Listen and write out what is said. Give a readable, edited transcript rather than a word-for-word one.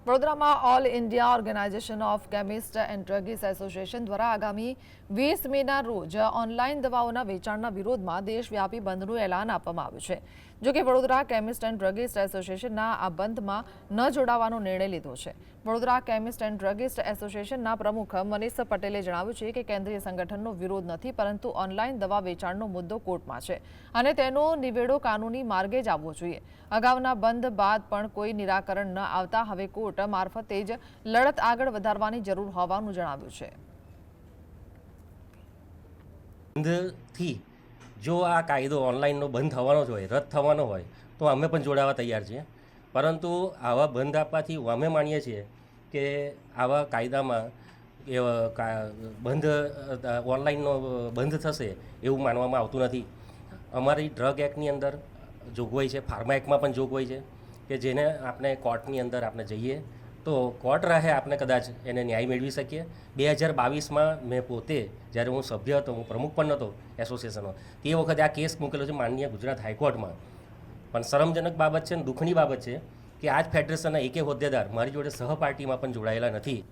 વડોદરામાં All India Organisation of Chemist and Druggist Association દ્વારા આગામી 20 મેના રોજ ઓનલાઈન દવાઓના વેચાણના વિરોધમાં દેશવ્યાપી બંધનું એલાન આપવામાં આવ્યું છે. જોકે વડોદરા કેમિસ્ટ એન્ડ ડ્રગિસ્ટ એસોસિએશનના આ બંધમાં ન જોડાવાનો નિર્ણય લીધો છે. વડોદરા કેમિસ્ટ એન્ડ ડ્રગિસ્ટ એસોસિએશનના પ્રમુખ મનીષ પટેલે જણાવ્યું છે કે કેન્દ્રીય સંગઠનનો વિરોધ નથી, પરંતુ ઓનલાઈન દવા વેચાણનો મુદ્દો કોર્ટમાં છે અને તેનો નિવેડો કાનૂની માર્ગે જ આવવો જોઈએ. અગાઉના બંધ બાદ પણ કોઈ નિરાકરણ ન આવતા હવે કોર્ટ મારફતે જ લડત આગળ વધારવાની જરૂર હોવાનું જણાવ્યું છે. બંધથી જો આ કાયદો ઓનલાઈનનો બંધ થવાનો જ હોય, રદ થવાનો હોય, તો અમે પણ જોડાવા તૈયાર છીએ. પરંતુ આવા બંધ આપવાથી અમે માનીએ છીએ કે આવા કાયદામાં બંધ ઓનલાઈનનો બંધ થશે એવું માનવામાં આવતું નથી. અમારી ડ્રગ એક્ટની અંદર જોગવાઈ છે, ફાર્મા એક્ટમાં પણ જોગવાઈ છે કે જેને આપણે કોર્ટની અંદર આપણે જઈએ તો કોર્ટ રાહે આપણે કદાચ એને ન્યાય મેળવી શકીએ. 2022માં મેં પોતે જ્યારે હું સભ્ય હતો, હું પ્રમુખ પણ નહોતો એસોસિએશનનો, તે વખતે આ કેસ મૂકેલો છે માનનીય ગુજરાત હાઈકોર્ટમાં. પણ શરમજનક બાબત છે અને દુઃખની બાબત છે કે આ જ ફેડરેશનના એકે હોદ્દેદાર મારી જોડે સહપાર્ટીમાં પણ જોડાયેલા નથી.